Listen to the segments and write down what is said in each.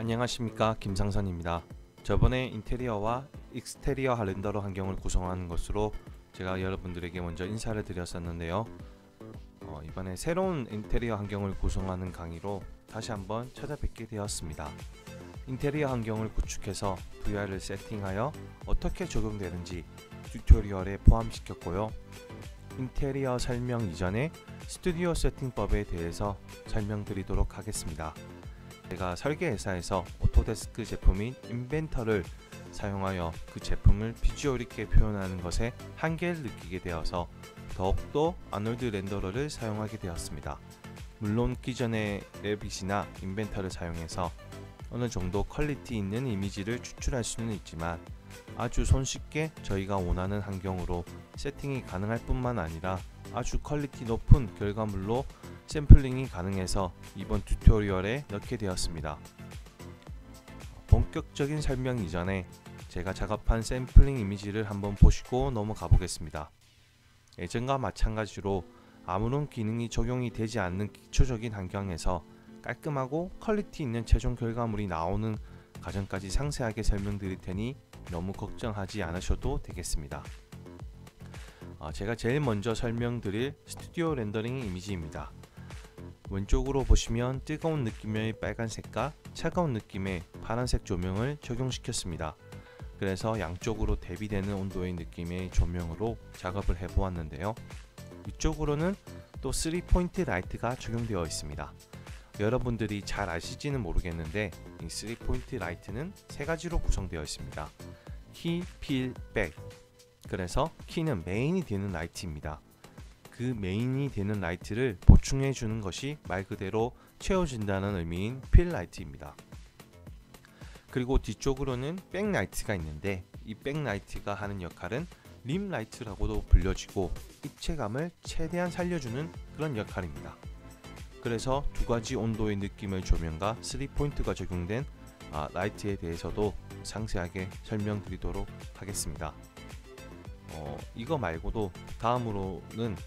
안녕하십니까, 김상선입니다. 저번에 인테리어와 익스테리어 렌더러 환경을 구성하는 것으로 제가 여러분들에게 먼저 인사를 드렸었는데요. 이번에 새로운 인테리어 환경을 구성하는 강의로 다시 한번 찾아뵙게 되었습니다. 인테리어 환경을 구축해서 VR을 세팅하여 어떻게 적용되는지 튜토리얼에 포함시켰고요. 인테리어 설명 이전에 스튜디오 세팅법에 대해서 설명드리도록 하겠습니다. 제가 설계회사에서 오토데스크 제품인 인벤터를 사용하여 그 제품을 비주얼 있게 표현하는 것에 한계를 느끼게 되어서 더욱더 아놀드 렌더러를 사용하게 되었습니다. 물론 기존의 레빗이나 인벤터를 사용해서 어느 정도 퀄리티 있는 이미지를 추출할 수는 있지만 아주 손쉽게 저희가 원하는 환경으로 세팅이 가능할 뿐만 아니라 아주 퀄리티 높은 결과물로 샘플링이 가능해서 이번 튜토리얼에 넣게 되었습니다. 본격적인 설명 이전에 제가 작업한 샘플링 이미지를 한번 보시고 넘어가 보겠습니다. 예전과 마찬가지로 아무런 기능이 적용이 되지 않는 기초적인 환경에서 깔끔하고 퀄리티 있는 최종 결과물이 나오는 과정까지 상세하게 설명드릴 테니 너무 걱정하지 않으셔도 되겠습니다. 제가 제일 먼저 설명드릴 스튜디오 렌더링 이미지입니다. 왼쪽으로 보시면 뜨거운 느낌의 빨간색과 차가운 느낌의 파란색 조명을 적용시켰습니다. 그래서 양쪽으로 대비되는 온도의 느낌의 조명으로 작업을 해보았는데요. 위쪽으로는 또 3포인트 라이트가 적용되어 있습니다. 여러분들이 잘 아실지는 모르겠는데 이 3포인트 라이트는 세 가지로 구성되어 있습니다. 키, 필, 백. 그래서 키는 메인이 되는 라이트입니다. 그 메인이 되는 라이트를 보충해 주는 것이 말 그대로 채워진다는 의미인 필 라이트입니다. 그리고 뒤쪽으로는 백 라이트가 있는데 이 백 라이트가 하는 역할은 림 라이트라고도 불려지고 입체감을 최대한 살려주는 그런 역할입니다. 그래서 두 가지 온도의 느낌의 조명과 3포인트가 적용된 라이트에 대해서도 상세하게 설명드리도록 하겠습니다. 이거 말고도 다음으로는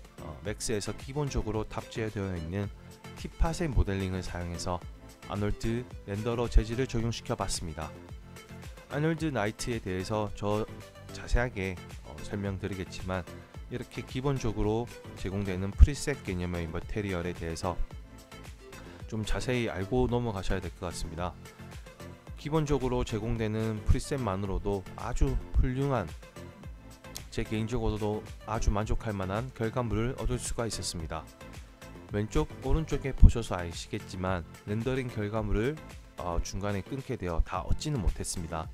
맥스에서 기본적으로 탑재되어 있는 티팟의 모델링을 사용해서 아놀드 렌더러 재질을 적용시켜 봤습니다. 아놀드 라이트에 대해서 자세하게 설명드리겠지만 이렇게 기본적으로 제공되는 프리셋 개념의 머티리얼에 대해서 좀 자세히 알고 넘어가셔야 될 것 같습니다. 기본적으로 제공되는 프리셋만으로도 아주 훌륭한, 제 개인적으로도 아주 만족할 만한 결과물을 얻을 수가 있었습니다. 왼쪽 오른쪽에 보셔서 아시겠지만 렌더링 결과물을 중간에 끊게 되어 다 얻지는 못했습니다.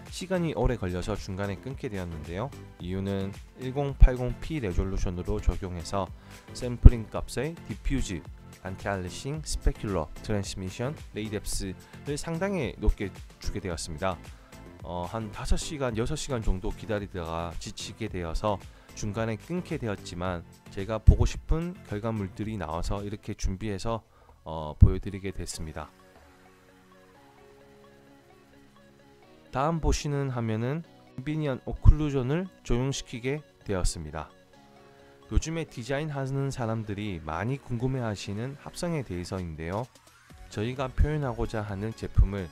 시간이 오래 걸려서 중간에 끊게 되었는데요. 이유는 1080p 레졸루션으로 적용해서 샘플링 값의 디퓨즈, 안티알리싱, 스페큘러, 트랜스미션, 레이뎁스를 상당히 높게 주게 되었습니다. 한 5시간, 6시간 정도 기다리다가 지치게 되어서 중간에 끊게 되었지만 제가 보고 싶은 결과물들이 나와서 이렇게 준비해서 보여드리게 됐습니다. 다음 보시는 화면은 인비니언 오클루전을 적용시키게 되었습니다. 요즘에 디자인하는 사람들이 많이 궁금해하시는 합성에 대해서인데요. 저희가 표현하고자 하는 제품을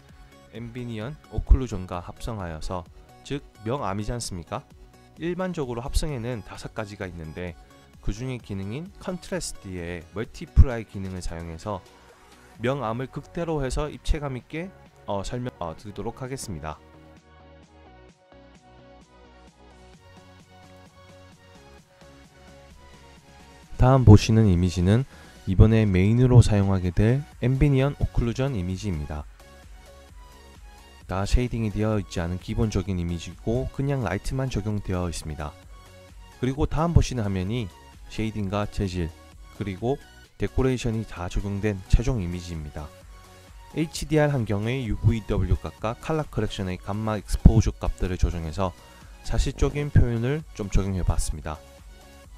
인비니언 오클루전과 합성하여서, 즉 명암이지 않습니까? 일반적으로 합성에는 5가지가 있는데 그 중에 기능인 컨트라스트의 멀티플라이 기능을 사용해서 명암을 극대로 해서 입체감 있게 설명드리도록 하겠습니다. 다음 보시는 이미지는 이번에 메인으로 사용하게 될 인비니언 오클루전 이미지입니다. 다 쉐이딩이 되어 있지 않은 기본적인 이미지고 그냥 라이트만 적용되어 있습니다. 그리고 다음 보시는 화면이 쉐이딩과 재질 그리고 데코레이션이 다 적용된 최종 이미지입니다. HDR 환경의 UVW 값과 컬러 커렉션의 감마 익스포저 값들을 조정해서 사실적인 표현을 좀 적용해 봤습니다.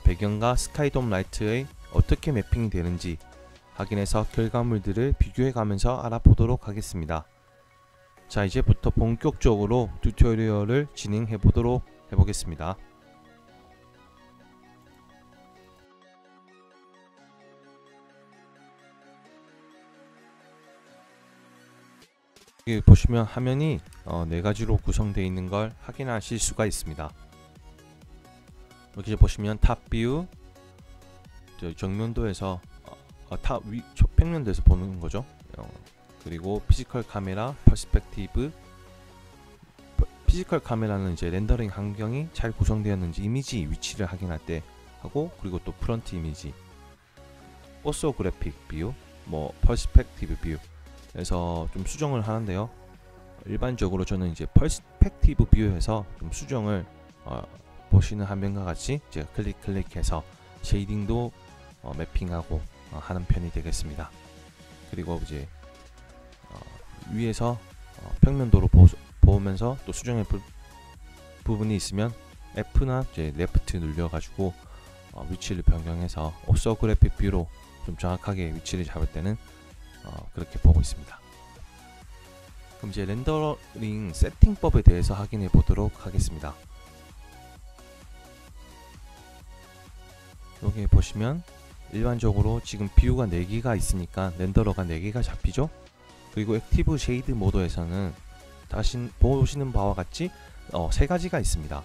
배경과 스카이돔 라이트의 어떻게 매핑이 되는지 확인해서 결과물들을 비교해 가면서 알아보도록 하겠습니다. 자, 이제부터 본격적으로 튜토리얼을 진행해 보도록 해보겠습니다. 여기 보시면 화면이 네 가지로 구성되어 있는 걸 확인하실 수가 있습니다. 여기 보시면 탑 뷰, 정면도에서 탑 위 평면도에서 보는 거죠. 그리고 피지컬 카메라, 퍼스펙티브. 피지컬 카메라는 이제 렌더링 환경이 잘 구성되었는지 이미지 위치를 확인할 때 하고, 그리고 또 프론트 이미지, 오소그래픽 뷰, 뭐 퍼스펙티브 뷰 에서 좀 수정을 하는데요. 일반적으로 저는 이제 퍼스펙티브 뷰에서 좀 수정을 보시는 화면과 같이 제가 클릭해서 쉐이딩도 매핑하고 하는 편이 되겠습니다. 그리고 이제 위에서 평면도로 보면서 또 수정의 부분이 있으면 F나 이제 레프트 눌려가지고 위치를 변경해서 오소그래픽 뷰로 좀 정확하게 위치를 잡을 때는 그렇게 보고 있습니다. 그럼 이제 렌더링 세팅법에 대해서 확인해 보도록 하겠습니다. 여기 보시면 일반적으로 지금 뷰가 4개가 있으니까 렌더러가 4개가 잡히죠. 그리고 액티브 쉐이드 모드에서는 다시 보시는 바와 같이 3가지가 있습니다.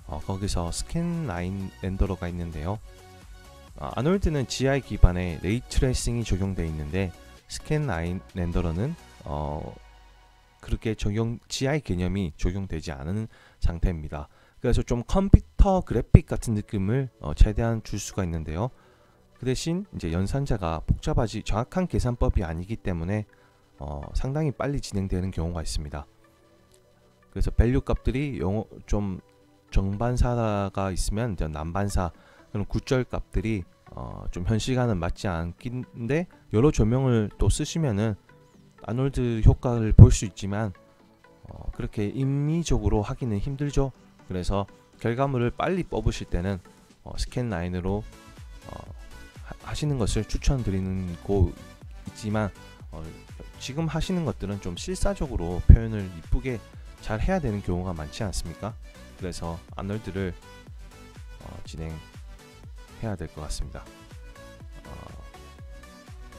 거기서 스캔 라인 렌더러가 있는데요. 아놀드는 GI 기반의 레이 트레이싱이 적용되어 있는데 스캔 라인 렌더러는 그렇게 GI 개념이 적용되지 않은 상태입니다. 그래서 좀 컴퓨터 그래픽 같은 느낌을 최대한 줄 수가 있는데요. 그 대신 이제 연산자가 복잡하지 정확한 계산법이 아니기 때문에 상당히 빨리 진행되는 경우가 있습니다. 그래서 밸류 값들이 좀 정반사가 있으면 이제 난반사, 그런 굿절 값들이 좀 현실과는 맞지 않긴데 여러 조명을 또 쓰시면은 아놀드 효과를 볼 수 있지만 그렇게 임의적으로 하기는 힘들죠. 그래서 결과물을 빨리 뽑으실 때는 스캔 라인으로 하시는 것을 추천드리는 거 있지만 지금 하시는 것들은 좀 실사적으로 표현을 이쁘게 잘 해야 되는 경우가 많지 않습니까? 그래서 아놀드를 진행해야 될 것 같습니다.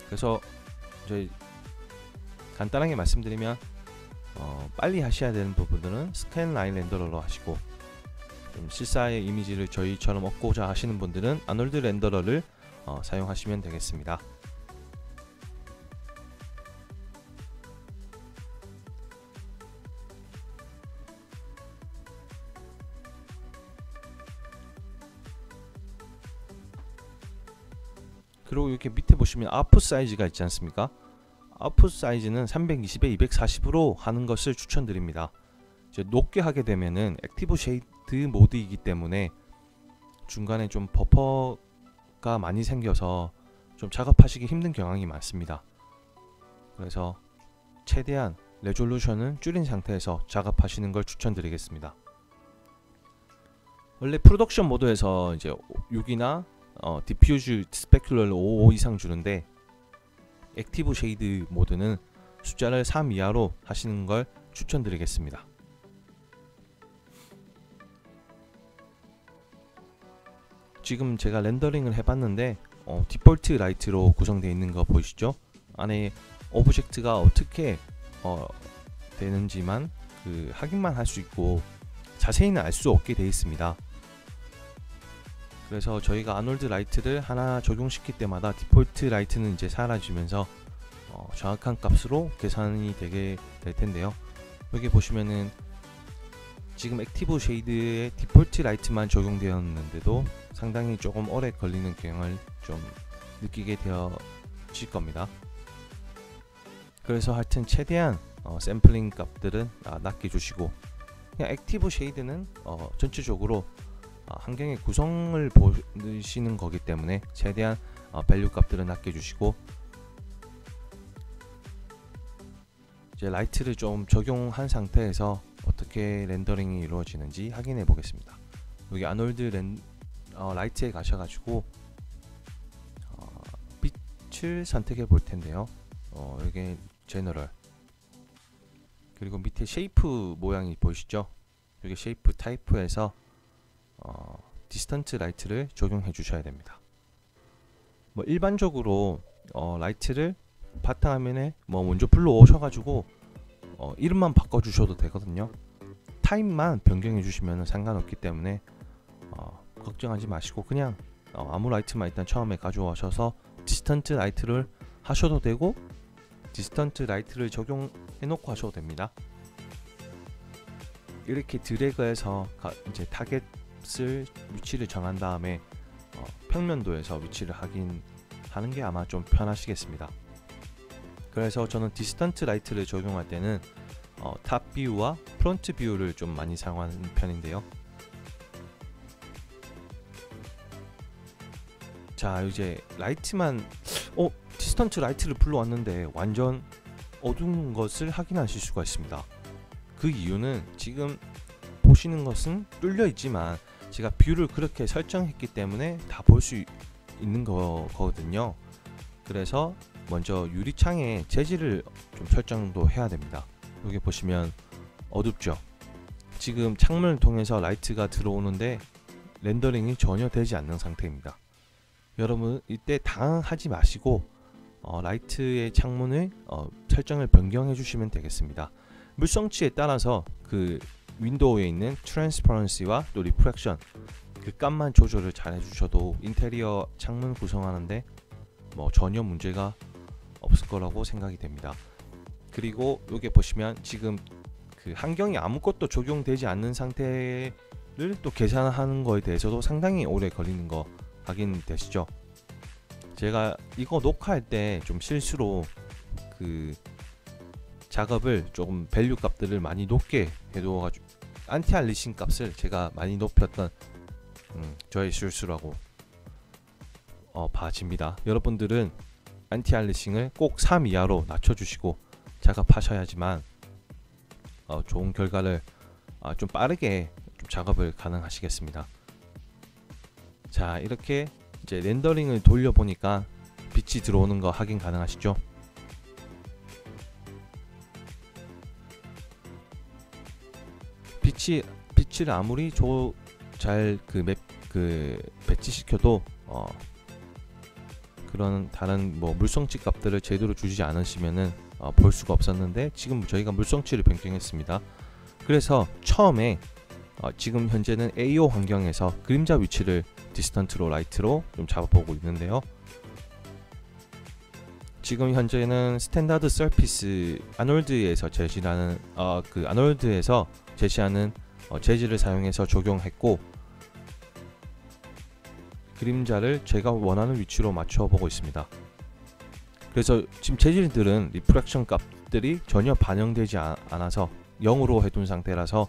그래서 저희 간단하게 말씀드리면 빨리 하셔야 되는 부분들은 스캔 라인 렌더러로 하시고, 좀 실사의 이미지를 저희처럼 얻고자 하시는 분들은 아놀드 렌더러를 사용하시면 되겠습니다. 그리고 이렇게 밑에 보시면 아웃풋 사이즈가 있지 않습니까? 아웃풋 사이즈는 320에 240으로 하는 것을 추천드립니다. 이제 높게 하게 되면은 액티브 쉐이드 모드이기 때문에 중간에 좀 버퍼가 많이 생겨서 좀 작업하시기 힘든 경향이 많습니다. 그래서 최대한 레졸루션은 줄인 상태에서 작업하시는 걸 추천드리겠습니다. 원래 프로덕션 모드에서 이제 6이나 디퓨즈 스페큘러를 5 이상 주는데, 액티브 쉐이드 모드는 숫자를 3 이하로 하시는 걸 추천드리겠습니다. 지금 제가 렌더링을 해봤는데 디폴트 라이트로 구성되어 있는 거 보이시죠? 안에 오브젝트가 어떻게 되는지만 확인만 할 수 있고 자세히는 알 수 없게 되어 있습니다. 그래서 저희가 아놀드 라이트를 하나 적용시킬 때마다 디폴트 라이트는 이제 사라지면서 정확한 값으로 계산이 되게 될 텐데요. 여기 보시면은 지금 액티브 쉐이드에 디폴트 라이트만 적용되었는데도 상당히 조금 오래 걸리는 경향을 좀 느끼게 되어질 겁니다. 그래서 하여튼 최대한 샘플링 값들은 낮게 주시고, 그냥 액티브 쉐이드는 전체적으로 환경의 구성을 보시는 거기 때문에 최대한 밸류 값들은 낮게 주시고, 이제 라이트를 좀 적용한 상태에서 어떻게 렌더링이 이루어지는지 확인해 보겠습니다. 여기 아놀드 라이트에 가셔가지고 빛을 선택해 볼 텐데요. 여기 제너럴, 그리고 밑에 쉐이프 모양이 보이시죠? 여기 쉐이프 타입에서 디스턴트 라이트를 적용해 주셔야 됩니다. 뭐 일반적으로 라이트를 바탕화면에 먼저 불러 오셔가지고 이름만 바꿔주셔도 되거든요. 타입만 변경해 주시면 상관없기 때문에 걱정하지 마시고 그냥 아무 라이트만 일단 처음에 가져오셔서 디스턴트 라이트를 하셔도 되고 디스턴트 라이트를 적용해 놓고 하셔도 됩니다. 이렇게 드래그해서 이제 타겟을 위치를 정한 다음에 평면도에서 위치를 확인하는 게 아마 좀 편하시겠습니다. 그래서 저는 디스턴트 라이트를 적용할 때는 탑 뷰와 프론트 뷰를 좀 많이 사용하는 편인데요. 자, 이제 라이트만 디스턴트 라이트를 불러왔는데 완전 어두운 것을 확인하실 수가 있습니다. 그 이유는 지금 보시는 것은 뚫려 있지만 제가 뷰를 그렇게 설정했기 때문에 다 볼 수 있는 거거든요. 그래서 먼저 유리창에 재질을 좀 설정도 해야 됩니다. 여기 보시면 어둡죠. 지금 창문을 통해서 라이트가 들어오는데 렌더링이 전혀 되지 않는 상태입니다. 여러분 이때 당황하지 마시고 라이트의 창문을 설정을 변경해 주시면 되겠습니다. 물성치에 따라서 그 윈도우에 있는 트랜스퍼런시와 또 리프렉션 그 값만 조절을 잘 해주셔도 인테리어 창문 구성하는데 전혀 문제가 없을 거라고 생각이 됩니다. 그리고 여기 보시면 지금 그 환경이 아무것도 적용되지 않는 상태를 또 계산하는 거에 대해서도 상당히 오래 걸리는 거 확인되시죠? 제가 이거 녹화할 때 좀 실수로 그 작업을 조금 밸류 값들을 많이 높게 해두어가지고 안티 알리싱 값을 제가 많이 높였던 저의 실수라고 봐집니다. 여러분들은 안티 알리싱을 꼭 3 이하로 낮춰주시고 작업하셔야지만 좋은 결과를 좀 빠르게 좀 작업을 가능하시겠습니다. 자, 이렇게 이제 렌더링을 돌려보니까 빛이 들어오는 거 확인 가능하시죠? 빛을 아무리 잘 배치시켜도 그런 다른 물성치 값들을 제대로 주지 않으시면은 볼 수가 없었는데 지금 저희가 물성치를 변경했습니다. 그래서 처음에 지금 현재는 AO 환경에서 그림자 위치를 디스턴트로 라이트로 좀 잡아보고 있는데요. 지금 현재는 스탠다드 서피스 아놀드에서 제시하는 아놀드에서 제시하는 재질을 사용해서 적용했고 그림자를 제가 원하는 위치로 맞춰 보고 있습니다. 그래서 지금 재질들은 리프렉션 값들이 전혀 반영되지 않아서 0으로 해둔 상태라서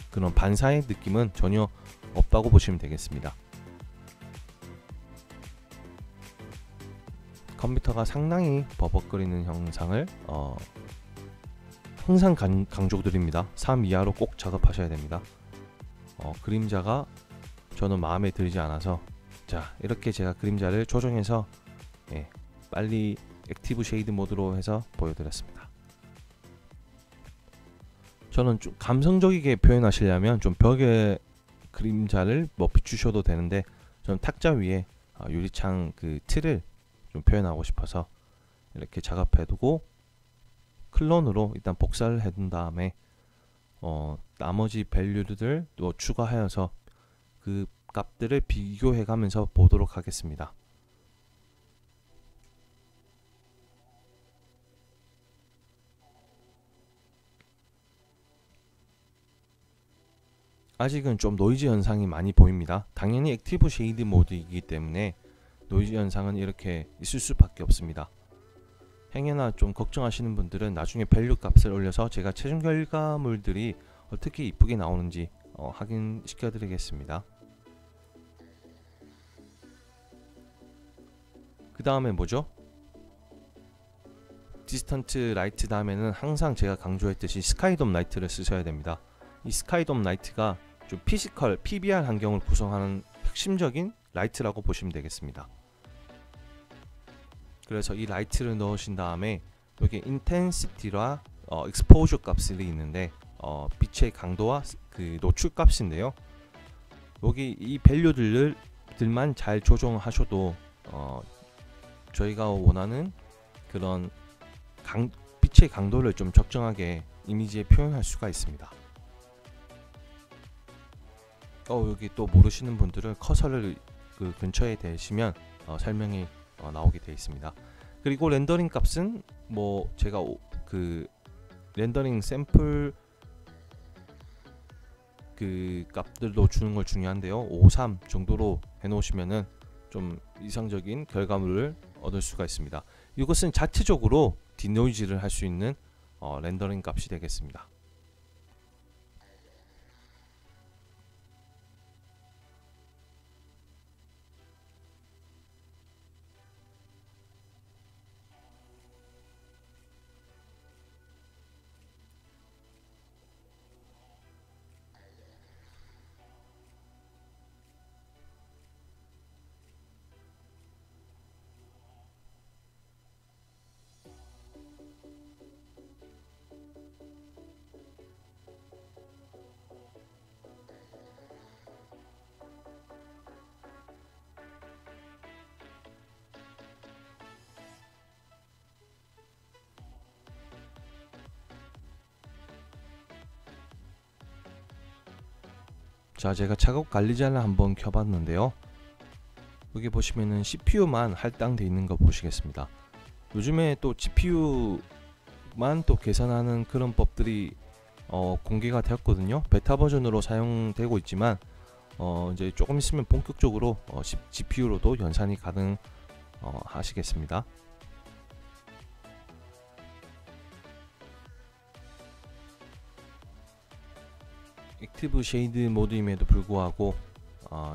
그런 반사의 느낌은 전혀 없다고 보시면 되겠습니다. 컴퓨터가 상당히 버벅거리는 현상을 항상 강조드립니다. 3 이하로 꼭 작업하셔야 됩니다. 그림자가 저는 마음에 들지 않아서 자, 이렇게 제가 그림자를 조정해서 빨리 액티브 쉐이드 모드로 해서 보여드렸습니다. 저는 좀 감성적이게 표현하시려면 좀 벽에 그림자를 비추셔도 되는데 저는 탁자 위에 유리창 그 틀을 좀 표현하고 싶어서 이렇게 작업해두고 클론으로 일단 복사를 해둔 다음에 나머지 밸류들 또 추가하여서 그 값들을 비교해 가면서 보도록 하겠습니다. 아직은 좀 노이즈 현상이 많이 보입니다. 당연히 액티브 쉐이드 모드이기 때문에 노이즈 현상은 이렇게 있을 수밖에 없습니다. 행여나 좀 걱정하시는 분들은 나중에 밸류 값을 올려서 제가 최종 결과물들이 어떻게 이쁘게 나오는지 확인시켜 드리겠습니다. 그 다음에 뭐죠? 디스턴트 라이트 다음에는 항상 제가 강조했듯이 스카이돔 라이트를 쓰셔야 됩니다. 이 스카이돔 라이트가 좀 피지컬, PBR 환경을 구성하는 핵심적인 라이트라고 보시면 되겠습니다. 그래서 이 라이트를 넣으신 다음에 여기 인텐시티와 익스포저 값이 있는데 빛의 강도와 그 노출 값인데요. 여기 이 밸류들만 잘 조정하셔도 저희가 원하는 그런 빛의 빛의 강도를 좀 적정하게 이미지에 표현할 수가 있습니다. 여기 또 모르시는 분들은 커서를 그 근처에 대시면 설명이 나오게 되어 있습니다. 그리고 렌더링 값은 뭐 제가 그 렌더링 샘플 그 값들도 주는 걸 중요한데요. 53 정도로 해놓으시면은 좀 이상적인 결과물을 얻을 수가 있습니다. 이것은 자체적으로 디노이즈를 할 수 있는 렌더링 값이 되겠습니다. 자, 제가 작업 관리자를 한번 켜봤는데요. 여기 보시면은 CPU만 할당되어 있는 거 보시겠습니다. 요즘에 또 GPU만 또 계산하는 그런 법들이 공개가 되었거든요. 베타 버전으로 사용되고 있지만 이제 조금 있으면 본격적으로 GPU로도 연산이 가능 하시겠습니다. 액티브 쉐이드 모드임에도 불구하고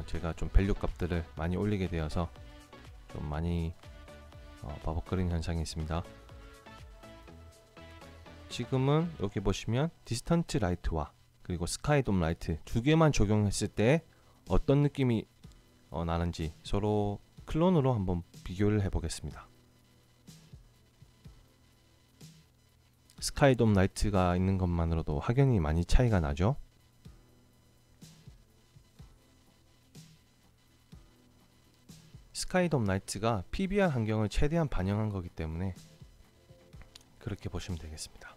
제가 좀 밸류 값들을 많이 올리게 되어서 좀 많이 버벅거리는 현상이 있습니다. 지금은 여기 보시면 디스턴트 라이트와 그리고 스카이돔 라이트 두 개만 적용했을 때 어떤 느낌이 나는지 서로 클론으로 한번 비교를 해 보겠습니다. 스카이돔 라이트가 있는 것만으로도 확연히 많이 차이가 나죠. 스카이돔 라이트가 PBR 환경을 최대한 반영한 거기 때문에 그렇게 보시면 되겠습니다.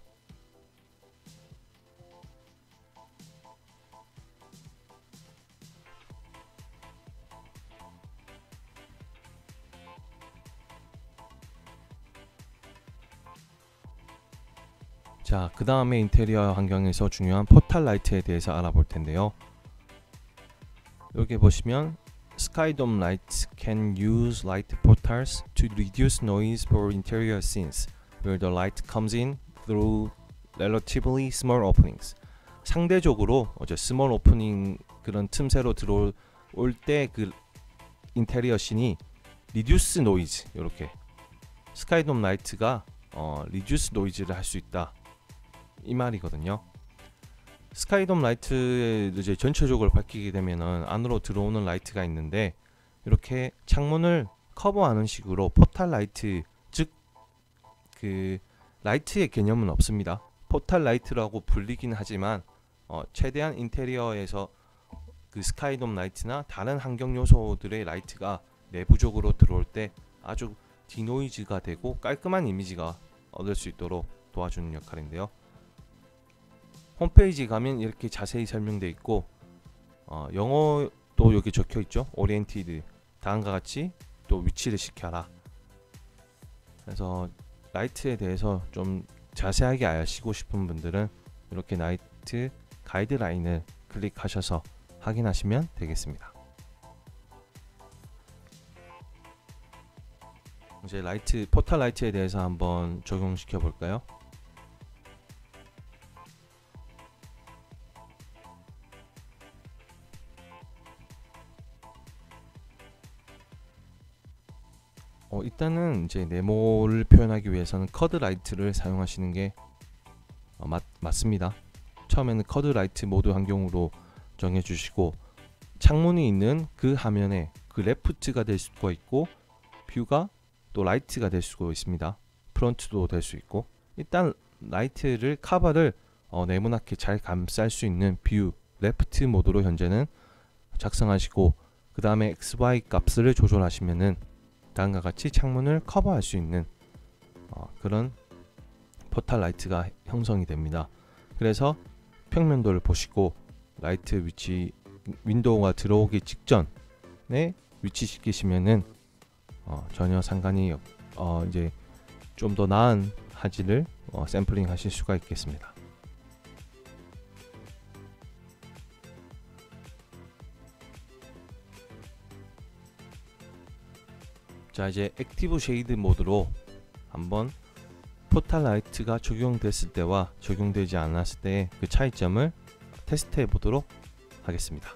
자, 그 다음에 인테리어 환경에서 중요한 포탈 라이트에 대해서 알아볼 텐데요. 여기 보시면 Skydome lights can use light portals to reduce noise for interior scenes where the light comes in through relatively small openings. 상대적으로 스몰 오프닝 그런 틈새로 들어올 때 그 인테리어 씬이 리듀스 노이즈 이렇게 스카이돔 라이트가 리듀스 노이즈를 할 수 있다 이 말이거든요. 스카이돔 라이트에 이제 전체적으로 밝히게 되면은 안으로 들어오는 라이트가 있는데 이렇게 창문을 커버하는 식으로 포탈 라이트, 즉 그 라이트의 개념은 없습니다. 포탈 라이트라고 불리긴 하지만 최대한 인테리어에서 그 스카이돔 라이트나 다른 환경 요소들의 라이트가 내부적으로 들어올 때 아주 디노이즈가 되고 깔끔한 이미지가 얻을 수 있도록 도와주는 역할인데요. 홈페이지 가면 이렇게 자세히 설명되어 있고 영어도 여기 적혀 있죠. 오리엔티드 다음과 같이 또 위치를 시켜라. 그래서 라이트에 대해서 좀 자세하게 아시고 싶은 분들은 이렇게 라이트 가이드라인을 클릭하셔서 확인하시면 되겠습니다. 이제 라이트 포탈 라이트에 대해서 한번 적용시켜 볼까요? 일단은 이제 네모를 표현하기 위해서는 커드 라이트를 사용하시는 게 맞습니다. 처음에는 커드 라이트 모드 환경으로 정해 주시고 창문이 있는 그 화면에 그 레프트가 될 수가 있고 뷰가 또 라이트가 될 수가 있습니다. 프론트도 될 수 있고 일단 라이트를 커버를 네모나게 잘 감쌀 수 있는 뷰 레프트 모드로 현재는 작성하시고 그 다음에 XY 값을 조절하시면은 다음과 같이 창문을 커버할 수 있는 그런 포탈 라이트가 형성이 됩니다. 그래서 평면도를 보시고 라이트 위치 윈도우가 들어오기 직전에 위치시키시면은 전혀 상관이 이제 좀 더 나은 화질을 샘플링 하실 수가 있겠습니다. 자, 이제 액티브 쉐이드 모드로 한번 포탈 라이트가 적용됐을 때와 적용되지 않았을 때의 그 차이점을 테스트해 보도록 하겠습니다.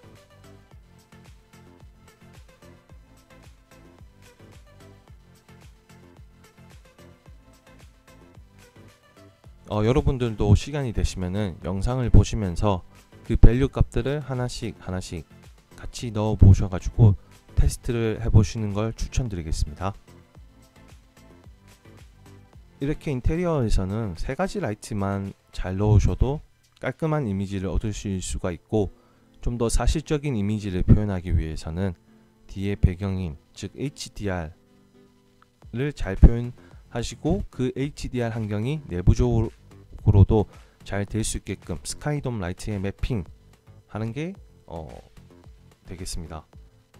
여러분들도 시간이 되시면은 영상을 보시면서 그 밸류 값들을 하나씩 같이 넣어 보셔가지고 테스트를 해보시는 걸 추천드리겠습니다. 이렇게 인테리어에서는 세 가지 라이트만 잘 넣으셔도 깔끔한 이미지를 얻으실 수가 있고, 좀 더 사실적인 이미지를 표현하기 위해서는 뒤에 배경인 즉 HDR을 잘 표현하시고 그 HDR 환경이 내부적으로도 잘 될 수 있게끔 스카이돔 라이트에 매핑 하는 게 되겠습니다.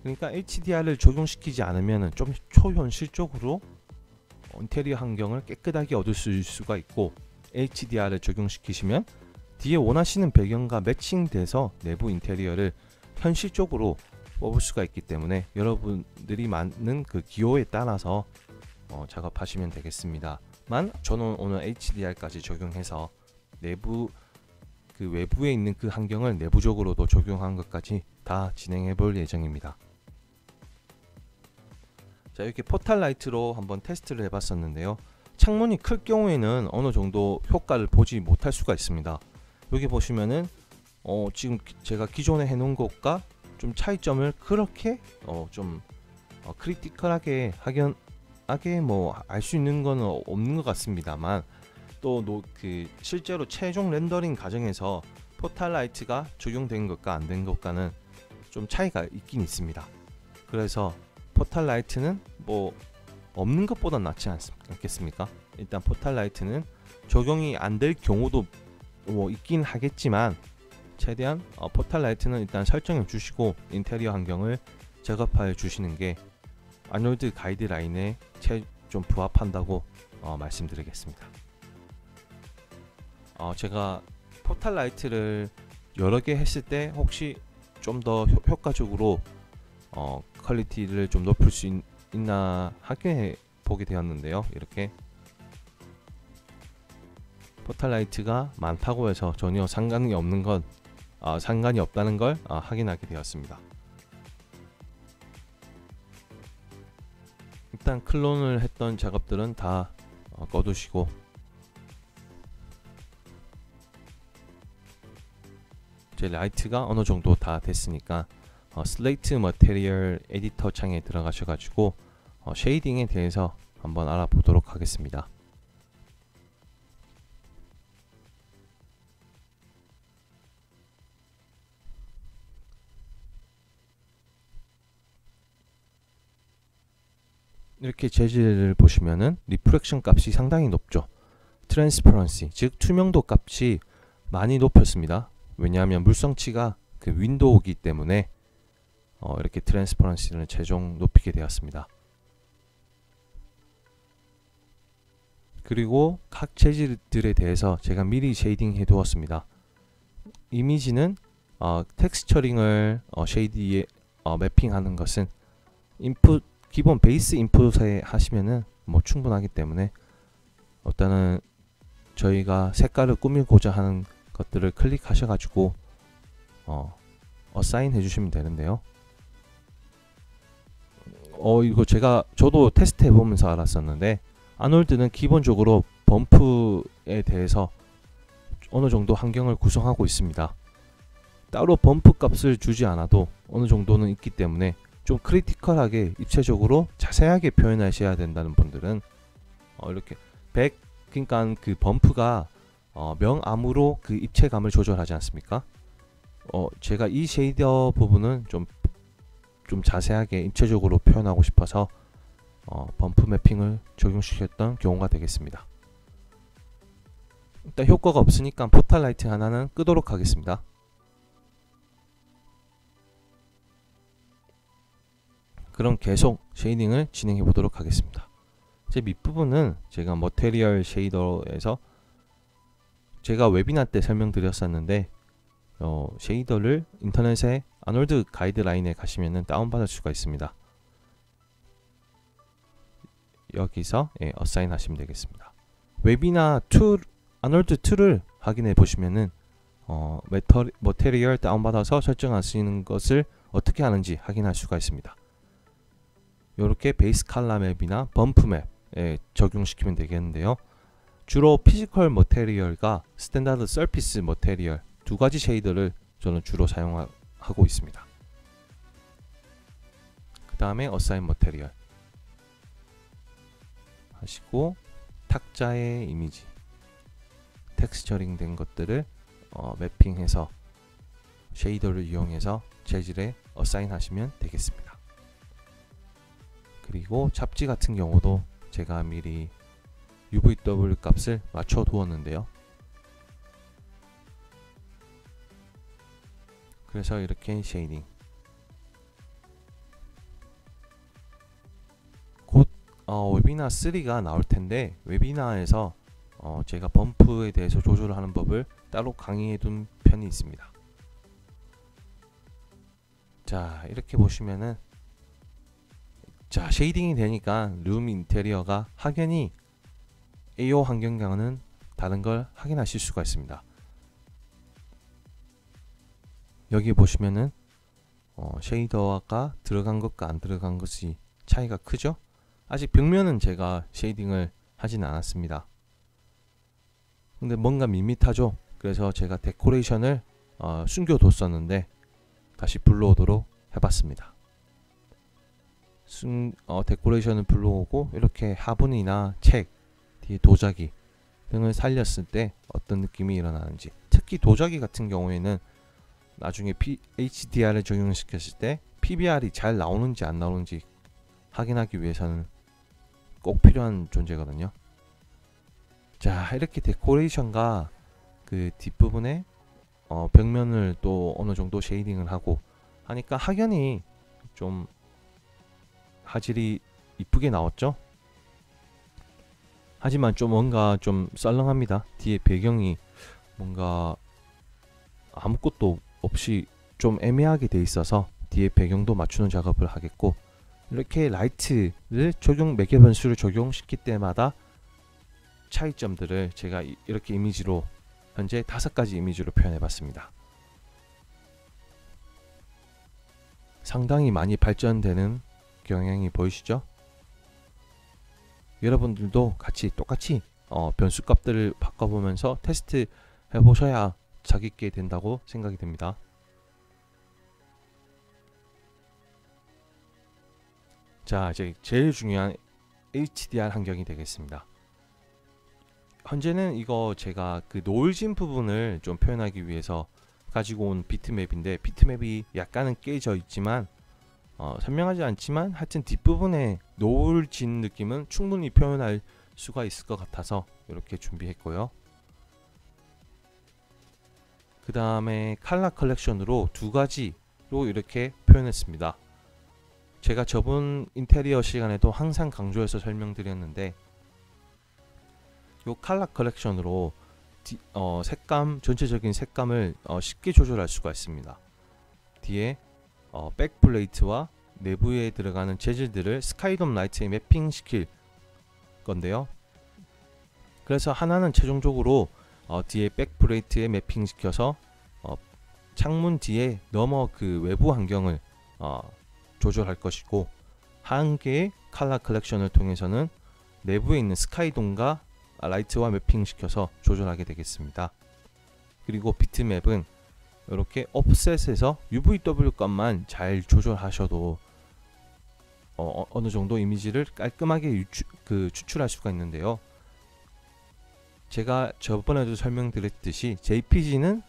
그러니까 HDR을 적용시키지 않으면 좀 초현실적으로 인테리어 환경을 깨끗하게 얻을 수가 있고, HDR을 적용시키시면 뒤에 원하시는 배경과 매칭돼서 내부 인테리어를 현실적으로 뽑을 수가 있기 때문에 여러분들이 맞는 그 기호에 따라서 작업하시면 되겠습니다만, 저는 오늘 HDR까지 적용해서 내부 그 외부에 있는 그 환경을 내부적으로도 적용한 것까지 다 진행해 볼 예정입니다. 자, 이렇게 포탈 라이트로 한번 테스트를 해봤었는데요. 창문이 클 경우에는 어느 정도 효과를 보지 못할 수가 있습니다. 여기 보시면은 지금 제가 기존에 해놓은 것과 좀 차이점을 그렇게 좀 크리티컬하게 확연하게 뭐 알 수 있는 건 없는 것 같습니다만, 또 그 실제로 최종 렌더링 과정에서 포탈 라이트가 적용된 것과 안 된 것과는 좀 차이가 있긴 있습니다. 그래서 포탈 라이트는 뭐 없는 것보다 낫지 않겠습니까? 일단 포탈 라이트는 적용이 안 될 경우도 뭐 있긴 하겠지만, 최대한 포탈 라이트는 일단 설정해 주시고 인테리어 환경을 작업하여 주시는 게 아놀드 가이드라인에 좀 부합한다고 말씀드리겠습니다. 제가 포탈 라이트를 여러 개 했을 때 혹시 좀 더 효과적으로 퀄리티를 좀 높일 수 있나 하게 보게 되었는데요. 이렇게 포탈 라이트가 많다고 해서 전혀 상관이 없다는 걸 확인하게 되었습니다. 일단 클론을 했던 작업들은 다 꺼두시고, 제 라이트가 어느 정도 다 됐으니까 슬레이트 머티리얼 에디터 창에 들어가셔가지고 쉐이딩에 대해서 한번 알아보도록 하겠습니다. 이렇게 재질을 보시면은 리프렉션 값이 상당히 높죠. 트랜스퍼런시 즉 투명도 값이 많이 높였습니다. 왜냐하면 물성치가 그 윈도우이기 때문에 이렇게 트랜스퍼런시를 최종 높이게 되었습니다. 그리고 각 재질들에 대해서 제가 미리 쉐이딩 해 두었습니다. 이미지는 텍스처링을 쉐이드에 매핑하는 것은 인풋 기본 베이스 인풋에 하시면은 뭐 충분하기 때문에, 일단은 저희가 색깔을 꾸미고자 하는 것들을 클릭하셔가지고 어사인 해주시면 되는데요. 이거 저도 테스트 해보면서 알았었는데, 아놀드는 기본적으로 범프에 대해서 어느 정도 환경을 구성하고 있습니다. 따로 범프 값을 주지 않아도 어느 정도는 있기 때문에 좀 크리티컬하게 입체적으로 자세하게 표현하셔야 된다는 분들은 이렇게 그러니까 그 범프가 명암으로 그 입체감을 조절하지 않습니까? 제가 이 쉐이더 부분은 좀 자세하게 입체적으로 표현하고 싶어서 범프 매핑을 적용시켰던 경우가 되겠습니다. 일단 효과가 없으니까 포탈 라이트 하나는 끄도록 하겠습니다. 그럼 계속 쉐이딩을 진행해 보도록 하겠습니다. 제 밑부분은 제가 머테리얼 쉐이더에서 제가 웨비나 때 설명드렸었는데 쉐이더를 인터넷에 아놀드 가이드라인에 가시면 다운받을 수가 있습니다. 여기서 어사인 하시면 되겠습니다. 웨비나 툴 아놀드 툴을 확인해 보시면은 머테리얼 다운받아서 설정하시는 것을 어떻게 하는지 확인할 수가 있습니다. 이렇게 베이스 칼라 맵이나 범프 맵에 적용시키면 되겠는데요. 주로 피지컬 머테리얼과 스탠다드 서피스 머테리얼 두 가지 쉐이더를 저는 주로 사용하고 있습니다. 그 다음에 어사인 머테리얼 하시고 탁자의 이미지 텍스처링 된 것들을 매핑해서 쉐이더를 이용해서 재질에 어사인 하시면 되겠습니다. 그리고 잡지 같은 경우도 제가 미리 UVW 값을 맞춰 두었는데요. 그래서 이렇게 쉐이딩. 곧 웨비나 3가 나올 텐데 웨비나에서 제가 범프에 대해서 조절을 하는 법을 따로 강의해 둔 편이 있습니다. 자, 이렇게 보시면은 자, 쉐이딩이 되니까 룸 인테리어가 확연히 AO 환경과는 다른 걸 확인하실 수가 있습니다. 여기 보시면은 쉐이더가 들어간 것과 안 들어간 것이 차이가 크죠? 아직 벽면은 제가 쉐이딩을 하진 않았습니다. 근데 뭔가 밋밋하죠? 그래서 제가 데코레이션을 숨겨뒀었는데 다시 불러오도록 해봤습니다. 데코레이션을 불러오고 이렇게 화분이나 책, 뒤에 도자기 등을 살렸을 때 어떤 느낌이 일어나는지, 특히 도자기 같은 경우에는 나중에 HDR을 적용시켰을 때 PBR이 잘 나오는지 안 나오는지 확인하기 위해서는 꼭 필요한 존재거든요. 자, 이렇게 데코레이션과 그 뒷부분에 벽면을 또 어느 정도 쉐이딩을 하고 하니까 확연히 좀 화질이 이쁘게 나왔죠. 하지만 좀 뭔가 좀 썰렁합니다. 뒤에 배경이 뭔가 아무것도 없이 좀 애매하게 돼 있어서 뒤에 배경도 맞추는 작업을 하겠고, 이렇게 라이트를 매개 변수를 적용시킬 때마다 차이점들을 제가 이렇게 이미지로 현재 5가지 이미지로 표현해 봤습니다. 상당히 많이 발전되는 경향이 보이시죠? 여러분들도 똑같이 변수 값들을 바꿔보면서 테스트 해보셔야 자기있게 된다고 생각이 됩니다. 자, 이제 제일 중요한 HDR 환경이 되겠습니다. 현재는 이거 제가 그 노을진 부분을 좀 표현하기 위해서 가지고 온 비트맵인데, 비트맵이 약간은 깨져 있지만 선명하지 않지만 하여튼 뒷부분에 노을진 느낌은 충분히 표현할 수가 있을 것 같아서 이렇게 준비했고요. 그 다음에 컬러 컬렉션으로 2가지로 이렇게 표현했습니다. 제가 저번 인테리어 시간에도 항상 강조해서 설명드렸는데, 요 컬러 컬렉션으로 색감, 전체적인 색감을 쉽게 조절할 수가 있습니다. 뒤에 백플레이트와 내부에 들어가는 재질들을 스카이돔 라이트에 매핑 시킬 건데요. 그래서 하나는 최종적으로 뒤에 백플레이트에 매핑 시켜서 창문 뒤에 너머 그 외부 환경을 조절할 것이고, 한 개의 컬러 컬렉션을 통해서는 내부에 있는 스카이돔과 라이트와 매핑 시켜서 조절하게 되겠습니다. 그리고 비트맵은 이렇게 옵셋에서 UVW 값만 잘 조절하셔도 어느 정도 이미지를 깔끔하게 추출할 수가 있는데요. 제가 저번에도 설명드렸듯이 JPG는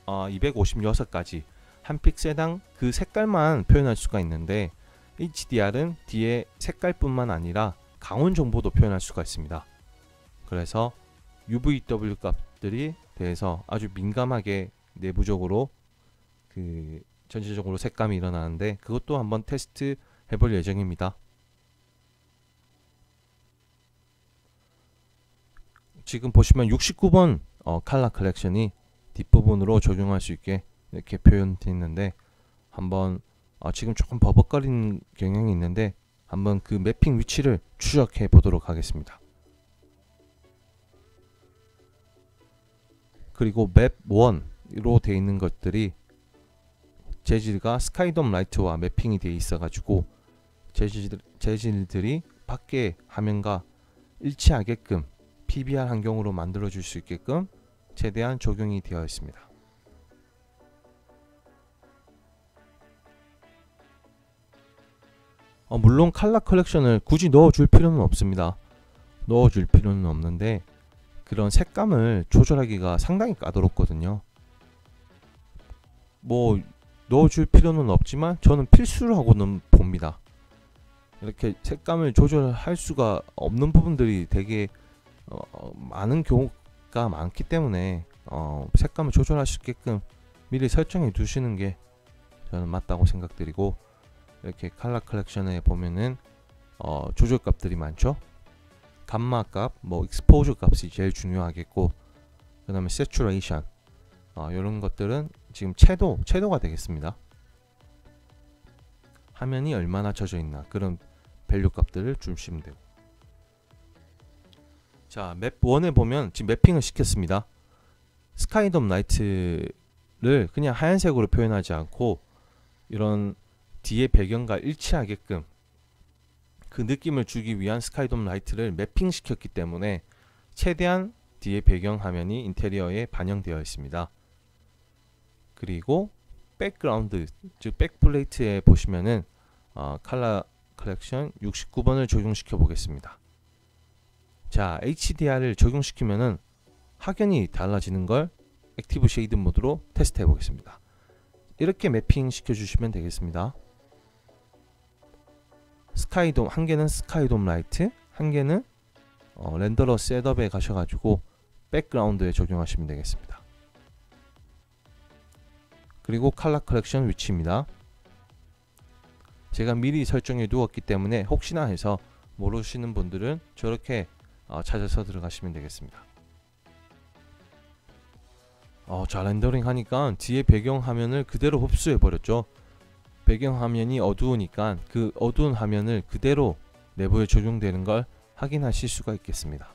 256가지 한 픽셀당 그 색깔만 표현할 수가 있는데, HDR은 뒤에 색깔뿐만 아니라 강원 정보도 표현할 수가 있습니다. 그래서 UVW 값들이 대해서 아주 민감하게 내부적으로 전체적으로 색감이 일어나는데, 그것도 한번 테스트 해볼 예정입니다. 지금 보시면 69번 컬러 컬렉션이 뒷부분으로 적용할 수 있게 이렇게 표현되어 있는데, 한번 지금 조금 버벅거리는 경향이 있는데 한번 그 매핑 위치를 추적해 보도록 하겠습니다. 그리고 맵 1으로 되어 있는 것들이 재질과 스카이돔 라이트와 매핑이 되어 있어 가지고 재질들이 밖에 화면과 일치하게끔 PBR 환경으로 만들어 줄 수 있게끔 최대한 적용이 되어 있습니다. 물론 컬러 컬렉션을 굳이 넣어줄 필요는 없습니다. 넣어줄 필요는 없는데 그런 색감을 조절하기가 상당히 까다롭거든요. 뭐 넣어줄 필요는 없지만 저는 필수라고는 봅니다. 이렇게 색감을 조절할 수가 없는 부분들이 되게 많은 경우가 많기 때문에 색감을 조절할 수 있게끔 미리 설정해 두시는 게 저는 맞다고 생각드리고, 이렇게 컬러 컬렉션에 보면은 조절 값들이 많죠. 감마 값, 익스포저 값이 제일 중요하겠고, 그 다음에 세츄레이션, 이런 것들은 지금 채도가 되겠습니다. 화면이 얼마나 젖어 있나, 그런 밸류 값들을 주시면 되고. 자, 맵 1에 보면 지금 매핑을 시켰습니다. 스카이돔 라이트를 그냥 하얀색으로 표현하지 않고 이런 뒤에 배경과 일치하게끔 그 느낌을 주기 위한 스카이돔 라이트를 매핑 시켰기 때문에 최대한 뒤에 배경 화면이 인테리어에 반영되어 있습니다. 그리고 백그라운드, 즉 백플레이트에 보시면은 컬러 컬렉션 69번을 적용시켜 보겠습니다. 자, HDR을 적용시키면은 확연히 달라지는 걸 액티브 쉐이드 모드로 테스트 해 보겠습니다. 이렇게 매핑 시켜 주시면 되겠습니다. 스카이돔, 한 개는 스카이돔 라이트, 한 개는 렌더러 셋업에 가셔가지고 백그라운드에 적용하시면 되겠습니다. 그리고 컬러 컬렉션 위치입니다. 제가 미리 설정해 두었기 때문에 혹시나 해서 모르시는 분들은 저렇게 찾아서 들어가시면 되겠습니다. 자, 렌더링 하니까 뒤에 배경 화면을 그대로 흡수해 버렸죠. 배경 화면이 어두우니까 그 어두운 화면을 그대로 내부에 적용되는 걸 확인하실 수가 있겠습니다.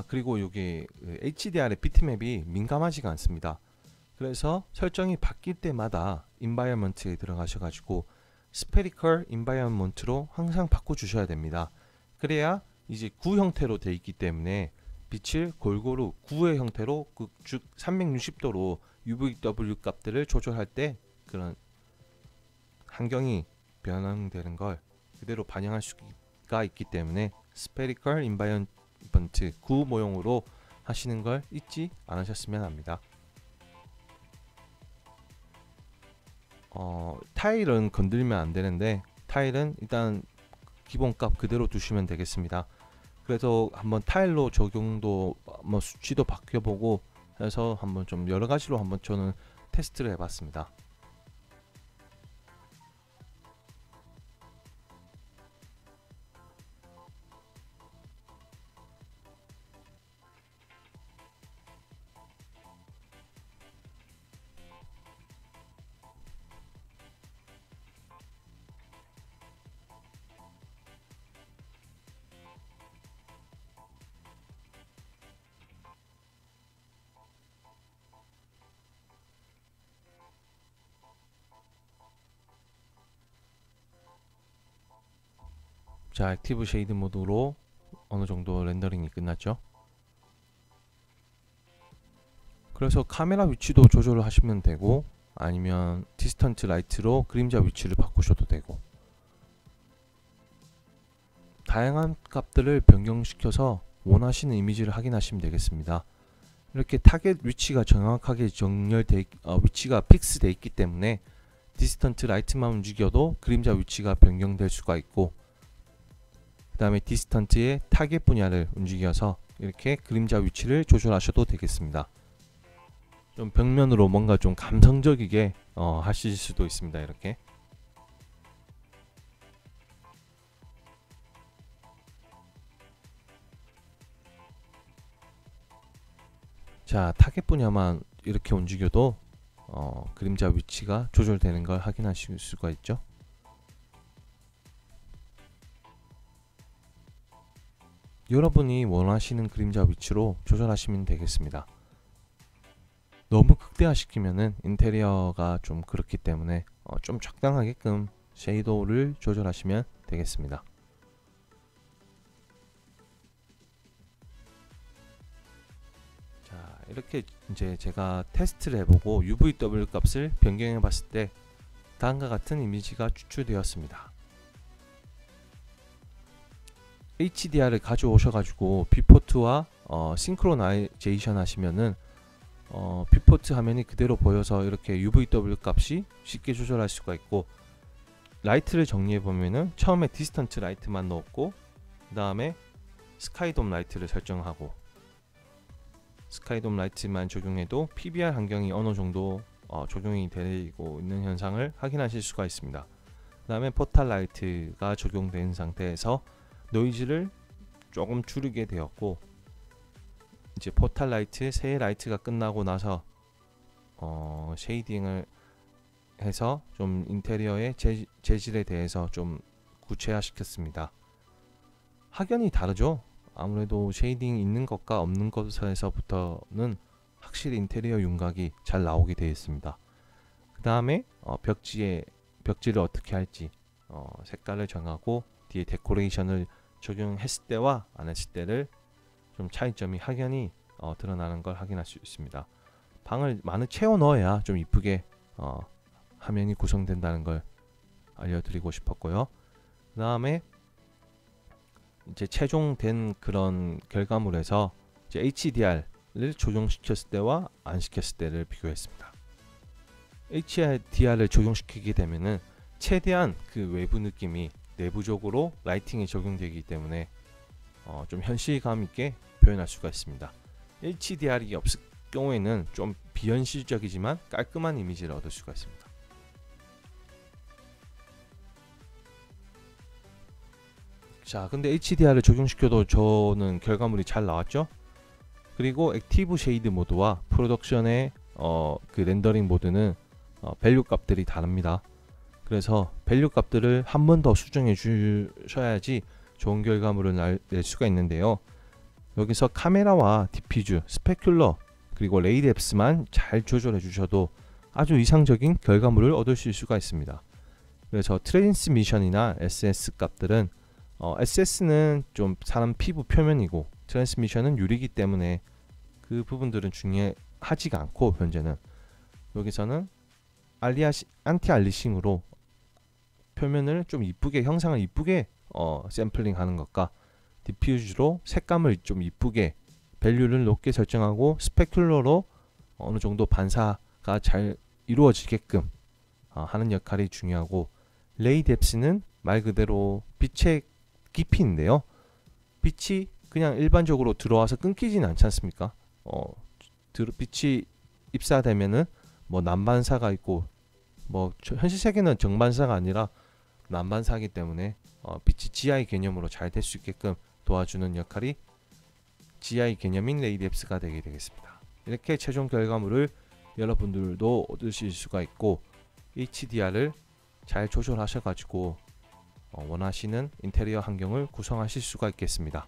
그리고 여기 HDR의 비트맵이 민감하지가 않습니다. 그래서 설정이 바뀔 때마다 environment에 들어가셔가지고 spherical environment로 항상 바꿔주셔야 됩니다. 그래야 이제 구 형태로 되어 있기 때문에 빛을 골고루 구의 형태로, 즉 360도로 UVW 값들을 조절할 때 그런 환경이 변형되는 걸 그대로 반영할 수가 있기 때문에 spherical environment 구 모형으로 하시는 걸 잊지 않으셨으면 합니다. 타일은 건들면 안 되는데 타일은 일단 기본값 그대로 두시면 되겠습니다. 그래서 한번 타일로 적용도 수치도 바뀌어보고 해서 한번 좀 여러 가지로 한번 저는 테스트를 해봤습니다. 자, 액티브 쉐이드 모드로 어느 정도 렌더링이 끝났죠. 그래서 카메라 위치도 조절을 하시면 되고 아니면 디스턴트 라이트로 그림자 위치를 바꾸셔도 되고, 다양한 값들을 변경시켜서 원하시는 이미지를 확인하시면 되겠습니다. 이렇게 타겟 위치가 정확하게 위치가 픽스되어 있기 때문에 디스턴트 라이트만 움직여도 그림자 위치가 변경될 수가 있고, 그 다음에 디스턴트의 타겟 분야를 움직여서 이렇게 그림자 위치를 조절하셔도 되겠습니다. 좀 벽면으로 뭔가 좀 감성적이게 하실 수도 있습니다. 이렇게. 자, 타겟 분야만 이렇게 움직여도 그림자 위치가 조절되는 걸 확인하실 수가 있죠. 여러분이 원하시는 그림자 위치로 조절하시면 되겠습니다. 너무 극대화시키면은 인테리어가 좀 그렇기 때문에 좀 적당하게끔 쉐이도우를 조절하시면 되겠습니다. 자, 이렇게 이제 제가 테스트를 해보고 UVW 값을 변경해 봤을 때 다음과 같은 이미지가 추출되었습니다. HDR을 가져오셔가지고 뷰포트와 싱크로나이제이션 하시면은 뷰포트 화면이 그대로 보여서 이렇게 UVW 값이 쉽게 조절할 수가 있고, 라이트를 정리해 보면은 처음에 디스턴트 라이트만 넣었고, 그 다음에 스카이돔 라이트를 설정하고, 스카이돔 라이트만 적용해도 PBR 환경이 어느 정도 적용이 되고 있는 현상을 확인하실 수가 있습니다. 그 다음에 포탈 라이트가 적용된 상태에서 노이즈를 조금 줄이게 되었고, 이제 포탈 라이트 새 라이트가 끝나고 나서 쉐이딩을 해서 좀 인테리어의 재질에 대해서 좀 구체화 시켰습니다. 확연히 다르죠. 아무래도 쉐이딩 있는 것과 없는 것에서부터는 확실히 인테리어 윤곽이 잘 나오게 되어 있습니다. 그 다음에 벽지를 어떻게 할지 색깔을 정하고 뒤에 데코레이션을 적용했을 때와 안 했을 때를 좀 차이점이 확연히 드러나는 걸 확인할 수 있습니다. 방을 많이 채워 넣어야 좀 이쁘게 화면이 구성된다는 걸 알려드리고 싶었고요. 그 다음에 이제 최종된 그런 결과물에서 이제 HDR을 적용시켰을 때와 안 시켰을 때를 비교했습니다. HDR을 적용시키게 되면은 최대한 그 외부 느낌이 내부적으로 라이팅에 적용되기 때문에 좀 현실감 있게 표현할 수가 있습니다. HDR이 없을 경우에는 좀 비현실적이지만 깔끔한 이미지를 얻을 수가 있습니다. 자, 근데 HDR을 적용시켜도 저는 결과물이 잘 나왔죠. 그리고 액티브 쉐이드 모드와 프로덕션의 그 렌더링 모드는 밸류 값들이 다릅니다. 그래서 밸류 값들을 한 번 더 수정해 주셔야지 좋은 결과물을 낼 수가 있는데요. 여기서 카메라와 디퓨즈, 스페큘러, 그리고 레이뎁스만 잘 조절해 주셔도 아주 이상적인 결과물을 얻으실 수가 있습니다. 그래서 트랜스미션이나 SS 값들은 SS는 좀 사람 피부 표면이고 트랜스미션은 유리이기 때문에 그 부분들은 중요하지가 않고, 현재는 여기서는 안티 알리싱으로 표면을 좀 이쁘게, 형상을 이쁘게 샘플링 하는 것과 디퓨즈로 색감을 좀 이쁘게 밸류를 높게 설정하고 스페큘러로 어느 정도 반사가 잘 이루어지게끔 하는 역할이 중요하고, 레이뎁스는 말 그대로 빛의 깊이인데요. 빛이 그냥 일반적으로 들어와서 끊기지는 않지 않습니까? 빛이 입사되면은 뭐 난반사가 있고, 뭐 현실 세계는 정반사가 아니라 난반사이기 때문에 빛이 GI 개념으로 잘 될 수 있게끔 도와주는 역할이 GI 개념인 레이뎁스가 되게 되겠습니다. 이렇게 최종 결과물을 여러분들도 얻으실 수가 있고, HDR을 잘 조절하셔가지고 원하시는 인테리어 환경을 구성하실 수가 있겠습니다.